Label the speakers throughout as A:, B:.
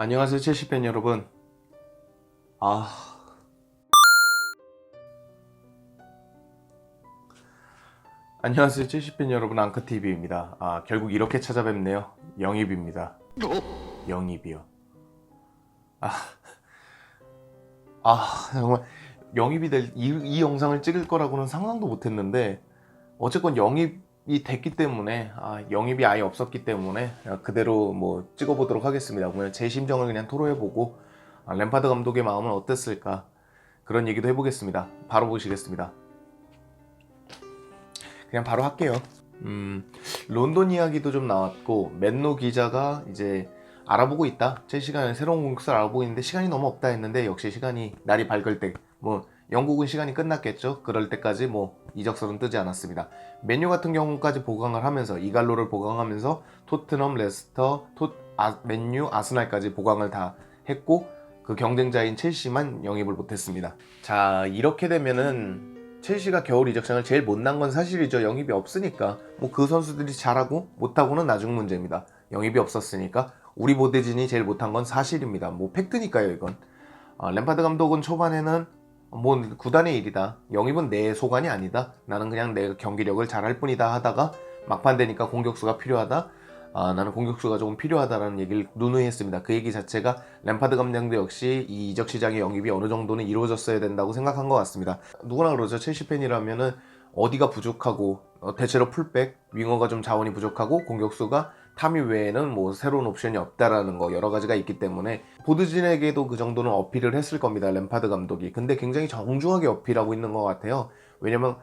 A: 안녕하세요, 첼시 팬 여러분. 아, 안녕하세요, 첼시 팬 여러분. 앙크TV입니다. 결국 이렇게 찾아뵙네요. 영입입니다. 영입이요. 아, 정말 영입이 될 이 영상을 찍을 거라고는 상상도 못했는데 어쨌건 영입이 됐기 때문에 영입이 아예 없었기 때문에 그대로 뭐 찍어보도록 하겠습니다. 그러면 제 심정을 그냥 토로해보고 램파드 감독의 마음은 어땠을까 그런 얘기도 해보겠습니다. 바로 보시겠습니다. 그냥 바로 할게요. 론던 이야기도 좀 나왔고 맨노 기자가 이제 알아보고 있다. 제 시간에 새로운 공격수를 알아보고 있는데 시간이 너무 없다 했는데 역시 시간이 날이 밝을 때 뭐 영국은 시간이 끝났겠죠. 그럴 때까지 뭐 이적설은 뜨지 않았습니다. 맨유 같은 경우까지 보강을 하면서 이갈로를 보강하면서 토트넘, 레스터, 맨유, 아스날까지 보강을 다 했고 그 경쟁자인 첼시만 영입을 못했습니다. 자, 이렇게 되면은 첼시가 겨울 이적장을 제일 못난 건 사실이죠. 영입이 없으니까. 뭐 그 선수들이 잘하고 못하고는 나중 문제입니다. 영입이 없었으니까 우리 보대진이 제일 못한 건 사실입니다. 뭐 팩트니까요, 이건. 램파드 감독은 초반에는 뭐 구단의 일이다. 영입은 내 소관이 아니다. 나는 그냥 내 경기력을 잘할 뿐이다 하다가 막판 되니까 공격수가 필요하다. 나는 공격수가 조금 필요하다라는 얘기를 누누이 했습니다. 그 얘기 자체가 램파드 감독도 역시 이 이적 시장의 영입이 어느 정도는 이루어졌어야 된다고 생각한 것 같습니다. 누구나 그러죠. 첼시 팬이라면은 어디가 부족하고 대체로 풀백, 윙어가 좀 자원이 부족하고 공격수가 타미 외에는 뭐 새로운 옵션이 없다라는 거 여러 가지가 있기 때문에 보드진에게도 그 정도는 어필을 했을 겁니다. 램파드 감독이. 근데 굉장히 정중하게 어필하고 있는 것 같아요. 왜냐면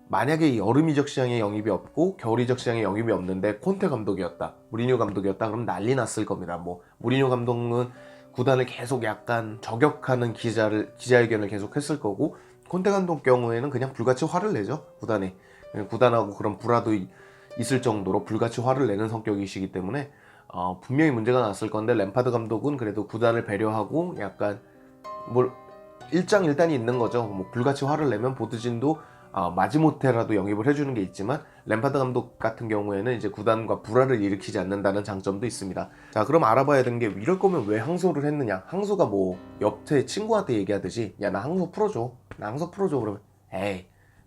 A: 만약에 여름 이적 시장에 영입이 없고 겨울 이적 시장에 영입이 없는데 콘테 감독이었다, 무리뉴 감독이었다 그럼 난리 났을 겁니다. 뭐 무리뉴 감독은 구단을 계속 약간 저격하는 기자회견을 계속 했을 거고 콘테 감독 경우에는 그냥 불같이 화를 내죠. 구단하고 그런 불화도 있을 정도로 불같이 화를 내는 성격이시기 때문에 분명히 문제가 났을 건데 램파드 감독은 그래도 구단을 배려하고 약간 뭐 일장일단이 있는 거죠. 뭐 불같이 화를 내면 보드진도 마지못해라도 영입을 해주는 게 있지만 램파드 감독 같은 경우에는 이제 구단과 불화를 일으키지 않는다는 장점도 있습니다. 자, 그럼 알아봐야 되는 게 이럴 거면 왜 항소를 했느냐. 항소가 뭐 옆에 친구한테 얘기하듯이 야, 나 항소 풀어줘. 그러면 에이,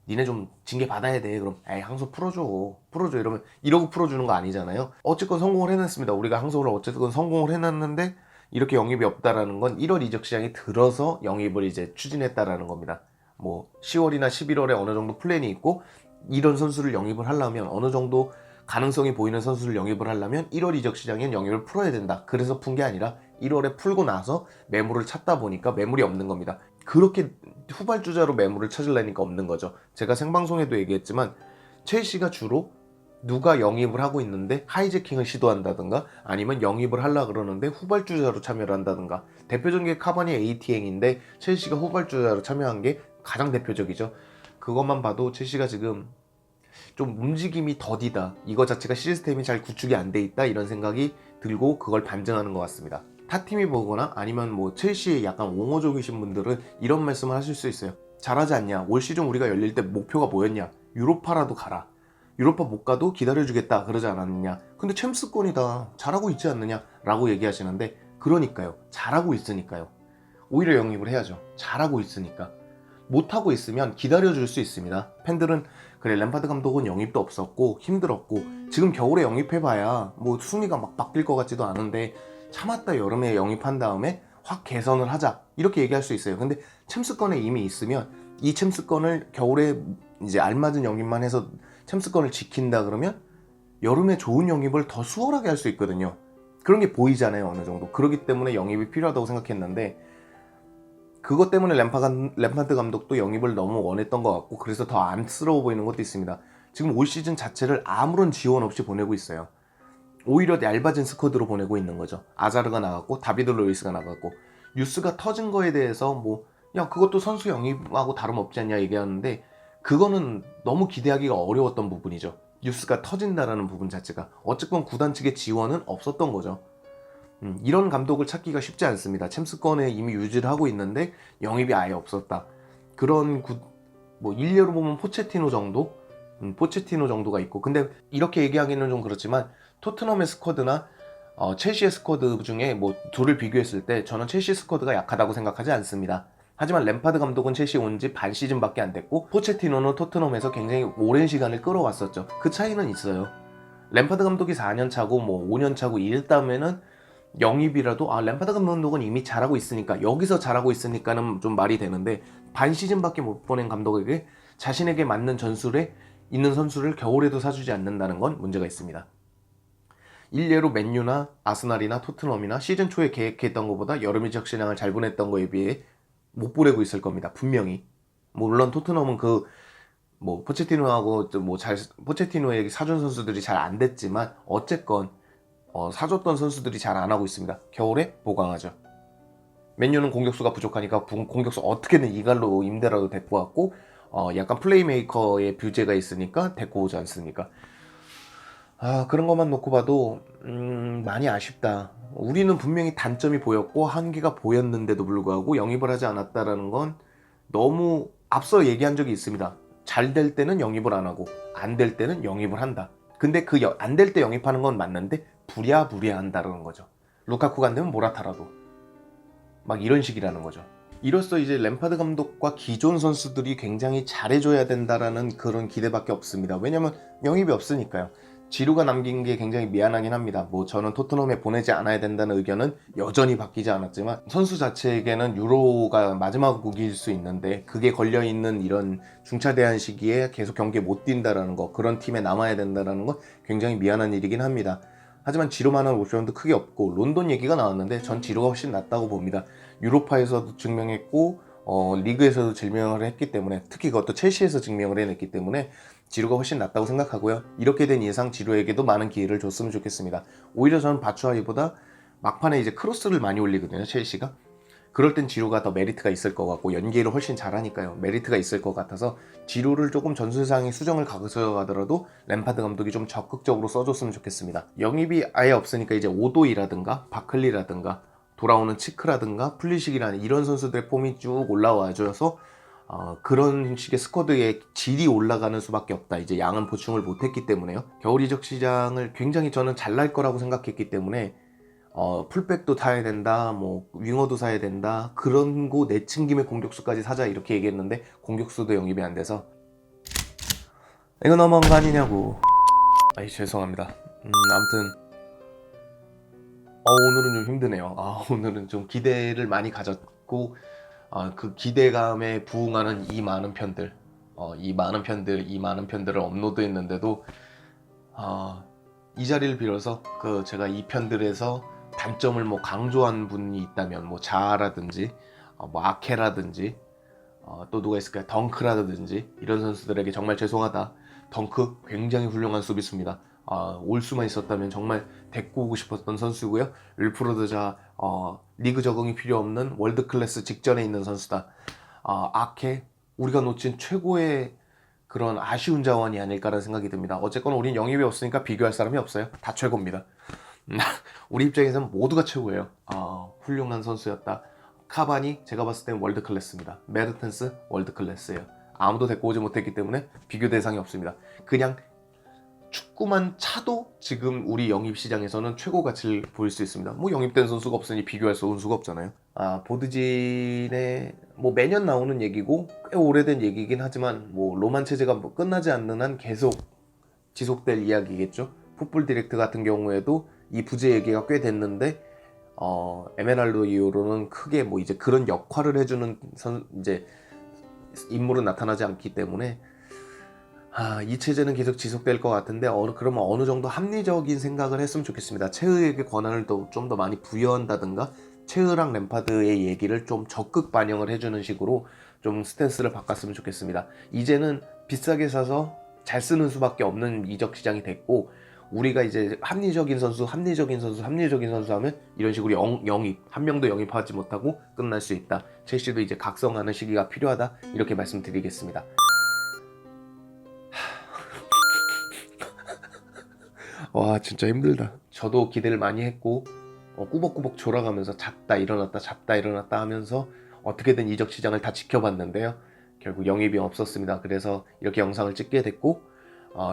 A: 니네 좀 징계 받아야 돼. 그럼 에이, 항소 풀어줘 이러면 이러고 풀어주는 거 아니잖아요. 어쨌건 성공을 해냈습니다. 우리가 항소를 어쨌든 성공을 해놨는데 이렇게 영입이 없다라는 건 1월 이적 시장이 들어서 영입을 이제 추진했다라는 겁니다. 뭐 10월이나 11월에 어느 정도 플랜이 있고 이런 선수를 영입을 하려면 어느 정도 가능성이 보이는 선수를 영입을 하려면 1월 이적 시장엔 영입을 풀어야 된다. 그래서 푼 게 아니라 1월에 풀고 나서 매물을 찾다 보니까 매물이 없는 겁니다. 그렇게 후발주자로 매물을 찾으려니까 없는 거죠. 제가 생방송에도 얘기했지만 첼시가 주로 누가 영입을 하고 있는데 하이제킹을 시도한다든가 아니면 영입을 하려고 그러는데 후발주자로 참여를 한다든가 대표적인 게 카바니 AT행인데 첼시가 후발주자로 참여한 게 가장 대표적이죠. 그것만 봐도 첼시가 지금 좀 움직임이 더디다. 이거 자체가 시스템이 잘 구축이 안 돼 있다. 이런 생각이 들고 그걸 반증하는 것 같습니다. 타 팀이 보거나 아니면 뭐 첼시의 약간 옹호족이신 분들은 이런 말씀을 하실 수 있어요. 잘하지 않냐? 올 시즌 우리가 열릴 때 목표가 뭐였냐? 유로파라도 가라. 유로파 못 가도 기다려주겠다 그러지 않았느냐. 근데 챔스권이다. 잘하고 있지 않느냐 라고 얘기하시는데 그러니까요. 잘하고 있으니까요. 오히려 영입을 해야죠. 잘하고 있으니까. 못하고 있으면 기다려줄 수 있습니다. 팬들은 그래 램파드 감독은 영입도 없었고 힘들었고 지금 겨울에 영입해봐야 뭐 순위가 막 바뀔 것 같지도 않은데 참았다 여름에 영입한 다음에 확 개선을 하자 이렇게 얘기할 수 있어요. 근데 챔스권에 이미 있으면 이 챔스권을 겨울에 이제 알맞은 영입만 해서 챔스권을 지킨다 그러면 여름에 좋은 영입을 더 수월하게 할 수 있거든요. 그런 게 보이잖아요. 어느 정도. 그렇기 때문에 영입이 필요하다고 생각했는데 그것 때문에 램파드 감독도 영입을 너무 원했던 것 같고 그래서 더 안쓰러워 보이는 것도 있습니다. 지금 올 시즌 자체를 아무런 지원 없이 보내고 있어요. 오히려 얇아진 스쿼드로 보내고 있는 거죠. 아자르가 나갔고 다비드 루이스가 나갔고 뉴스가 터진 거에 대해서 뭐 야 그것도 선수 영입하고 다름없지 않냐 얘기하는데 그거는 너무 기대하기가 어려웠던 부분이죠. 뉴스가 터진다라는 부분 자체가 어쨌건 구단 측의 지원은 없었던 거죠. 이런 감독을 찾기가 쉽지 않습니다. 챔스권에 이미 유지를 하고 있는데 영입이 아예 없었다. 그런 뭐 일례로 보면 포체티노 정도가 있고 근데 이렇게 얘기하기는 좀 그렇지만 토트넘의 스쿼드나 첼시의 스쿼드 중에 뭐 둘을 비교했을 때 저는 첼시 스쿼드가 약하다고 생각하지 않습니다. 하지만 램파드 감독은 첼시 온 지 반 시즌밖에 안 됐고 포체티노는 토트넘에서 굉장히 오랜 시간을 끌어왔었죠. 그 차이는 있어요. 램파드 감독이 4년 차고 뭐 5년 차고 이랬다면은 영입이라도 램파드 감독은 이미 잘하고 있으니까 여기서 잘하고 있으니까는 좀 말이 되는데 반 시즌밖에 못 보낸 감독에게 자신에게 맞는 전술에 있는 선수를 겨울에도 사주지 않는다는 건 문제가 있습니다. 일례로 맨유나 아스날이나 토트넘이나 시즌 초에 계획했던 것보다 여름 이적 시장을 잘 보냈던 거에 비해 못 보내고 있을 겁니다. 분명히. 물론 토트넘은 포체티노하고 포체티노에게 사준 선수들이 잘 안 됐지만 어쨌건 사줬던 선수들이 잘 안 하고 있습니다. 겨울에 보강하죠. 맨유는 공격수가 부족하니까 공격수 어떻게든 이갈로 임대라도 데리고 왔고 약간 플레이메이커의 뷰제가 있으니까 데리고 오지 않습니까? 그런 것만 놓고 봐도 많이 아쉽다. 우리는 분명히 단점이 보였고 한계가 보였는데도 불구하고 영입을 하지 않았다라는 건 너무 앞서 얘기한 적이 있습니다. 잘 될 때는 영입을 안 하고 안 될 때는 영입을 한다. 근데 그 안 될 때 영입하는 건 맞는데 부랴부랴 한다는 거죠. 루카쿠가 안 되면 모라타라도 막 이런 식이라는 거죠. 이로써 이제 램파드 감독과 기존 선수들이 굉장히 잘해줘야 된다라는 그런 기대밖에 없습니다. 왜냐면 영입이 없으니까요. 지루가 남긴 게 굉장히 미안하긴 합니다. 저는 토트넘에 보내지 않아야 된다는 의견은 여전히 바뀌지 않았지만 선수 자체에게는 유로가 마지막 국일 수 있는데 그게 걸려있는 이런 중차대한 시기에 계속 경기에 못 뛴다라는 거, 그런 팀에 남아야 된다라는 건 굉장히 미안한 일이긴 합니다. 하지만 지루만한 옵션도 크게 없고 론돈 얘기가 나왔는데 전 지루가 훨씬 낫다고 봅니다. 유로파에서도 증명했고 리그에서도 증명을 했기 때문에, 특히 그것도 첼시에서 증명을 해냈기 때문에 지루가 훨씬 낫다고 생각하고요. 이렇게 된 이상 지루에게도 많은 기회를 줬으면 좋겠습니다. 오히려 저는 바추아이보다 막판에 이제 크로스를 많이 올리거든요, 첼시가. 그럴 땐 지루가 더 메리트가 있을 것 같고 연계를 훨씬 잘하니까요. 메리트가 있을 것 같아서 지루를 조금 전술상의 수정을 가져가더라도 램파드 감독이 좀 적극적으로 써줬으면 좋겠습니다. 영입이 아예 없으니까 이제 오도이라든가 바클리라든가 돌아오는 치크라든가 플리식이라는 이런 선수들의 폼이 쭉 올라와줘서 그런 식의 스쿼드의 질이 올라가는 수밖에 없다. 이제 양은 보충을 못했기 때문에요. 겨울 이적 시장을 굉장히 저는 잘날 거라고 생각했기 때문에 풀백도 타야 된다, 윙어도 사야 된다, 그런 거 내친 김에 공격수까지 사자 이렇게 얘기했는데 공격수도 영입이 안 돼서 이거 너무한 거 아니냐고. 죄송합니다. 아무튼 오늘은 좀 힘드네요. 오늘은 좀 기대를 많이 가졌고 그 기대감에 부응하는 이 많은 편들, 이 많은 편들을 업로드했는데도 이 자리를 빌어서 제가 이 편들에서 단점을 강조한 분이 있다면 자아라든지 아케라든지 또 누가 있을까요? 덩크라든지 이런 선수들에게 정말 죄송하다. 덩크 굉장히 훌륭한 수비수입니다. 올 수만 있었다면 정말 데리고 오고 싶었던 선수고요. 윌프로드자 리그 적응이 필요 없는 월드 클래스 직전에 있는 선수다. 아케 우리가 놓친 최고의 그런 아쉬운 자원이 아닐까라는 생각이 듭니다. 어쨌건 우린 영입이 없으니까 비교할 사람이 없어요. 다 최고입니다. 우리 입장에서는 모두가 최고예요. 훌륭한 선수였다. 카바니 제가 봤을 땐 월드 클래스입니다. 메르텐스 월드 클래스예요. 아무도 데리고 오지 못했기 때문에 비교 대상이 없습니다. 그냥 축구만 차도 지금 우리 영입 시장에서는 최고 가치를 보일 수 있습니다. 영입된 선수가 없으니 비교할 수가 없잖아요. 보드진의 매년 나오는 얘기고 꽤 오래된 얘기긴 하지만 로만 체제가 끝나지 않는 한 계속 지속될 이야기겠죠. 풋볼 디렉트 같은 경우에도 이 부재 얘기가 꽤 됐는데 에메랄드 이후로는 크게 이제 그런 역할을 해주는 이제 인물은 나타나지 않기 때문에 이 체제는 계속 지속될 것 같은데 그러면 어느 정도 합리적인 생각을 했으면 좋겠습니다. 체흐에게 권한을 좀 더 많이 부여한다든가 체흐랑 램파드의 얘기를 좀 적극 반영을 해주는 식으로 좀 스탠스를 바꿨으면 좋겠습니다. 이제는 비싸게 사서 잘 쓰는 수밖에 없는 이적 시장이 됐고 우리가 이제 합리적인 선수 하면 이런 식으로 영입 한 명도 영입하지 못하고 끝날 수 있다. 첼시도 이제 각성하는 시기가 필요하다. 이렇게 말씀드리겠습니다. 와 진짜 힘들다. 저도 기대를 많이 했고 꾸벅꾸벅 졸아가면서 잤다 일어났다 하면서 어떻게든 이적 시장을 다 지켜봤는데요. 결국 영입이 없었습니다. 그래서 이렇게 영상을 찍게 됐고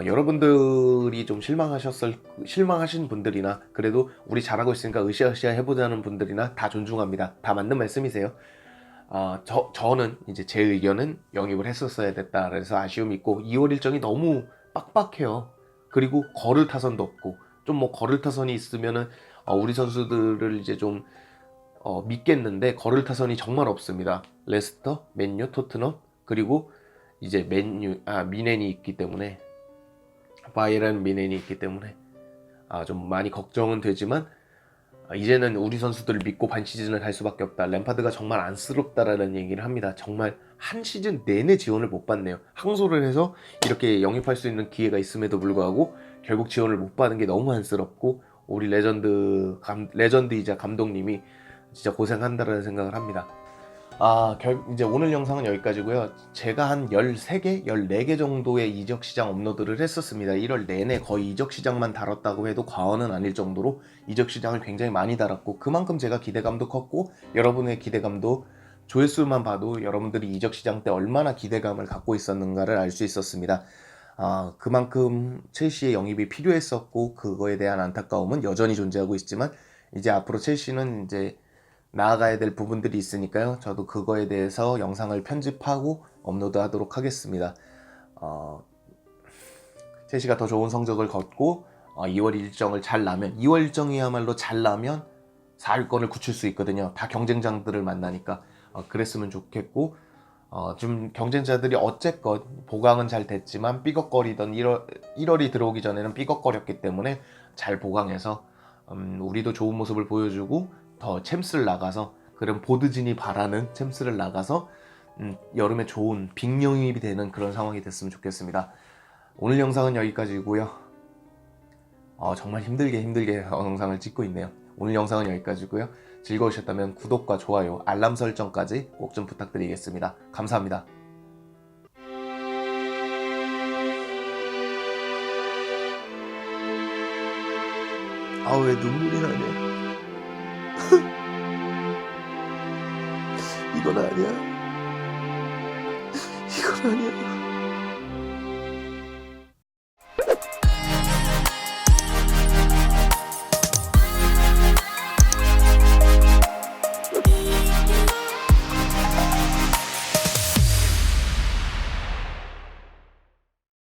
A: 여러분들이 좀 실망하신 분들이나 그래도 우리 잘하고 있으니까 으쌰으쌰 해보자는 분들이나 다 존중합니다. 다 맞는 말씀이세요. 저는 이제 제 의견은 영입을 했었어야 됐다. 그래서 아쉬움이 있고 2월 일정이 너무 빡빡해요. 그리고 거를 타선도 없고 좀 뭐 거를 타선이 있으면은 우리 선수들을 이제 좀 믿겠는데 거를 타선이 정말 없습니다. 레스터, 맨유, 토트넘 그리고 이제 미넨이 있기 때문에 바이에른 미넨이 있기 때문에 좀 많이 걱정은 되지만 이제는 우리 선수들을 믿고 반 시즌을 할 수밖에 없다. 램파드가 정말 안쓰럽다라는 얘기를 합니다. 정말 한 시즌 내내 지원을 못 받네요. 항소를 해서 이렇게 영입할 수 있는 기회가 있음에도 불구하고 결국 지원을 못 받은 게 너무 안쓰럽고 우리 레전드이자 감독님이 진짜 고생한다라는 생각을 합니다. 이제 오늘 영상은 여기까지고요. 제가 한 13개, 14개 정도의 이적 시장 업로드를 했었습니다. 1월 내내 거의 이적 시장만 다뤘다고 해도 과언은 아닐 정도로 이적 시장을 굉장히 많이 다뤘고 그만큼 제가 기대감도 컸고 여러분의 기대감도 조회수만 봐도 여러분들이 이적 시장 때 얼마나 기대감을 갖고 있었는가를 알 수 있었습니다. 그만큼 첼시의 영입이 필요했었고 그거에 대한 안타까움은 여전히 존재하고 있지만 이제 앞으로 첼시는 이제 나아가야 될 부분들이 있으니까요. 저도 그거에 대해서 영상을 편집하고 업로드하도록 하겠습니다. 첼시가 더 좋은 성적을 거두고 2월 일정을 잘 나면 2월 일정이야말로 잘 나면 4위권을 굳힐 수 있거든요. 다 경쟁자들을 만나니까 그랬으면 좋겠고 좀 경쟁자들이 어쨌건 보강은 잘 됐지만 삐걱거리던 1월이 들어오기 전에는 삐걱거렸기 때문에 잘 보강해서 우리도 좋은 모습을 보여주고 더 챔스를 나가서 그런 보드진이 바라는 챔스를 나가서 여름에 좋은 빅영입이 되는 그런 상황이 됐으면 좋겠습니다. 오늘 영상은 여기까지고요. 정말 힘들게 영상을 찍고 있네요. 오늘 영상은 여기까지고요. 즐거우셨다면 구독과 좋아요, 알람 설정까지 꼭 좀 부탁드리겠습니다. 감사합니다. 왜 눈물이 나냐? 이건 아니야. 이건 아니야.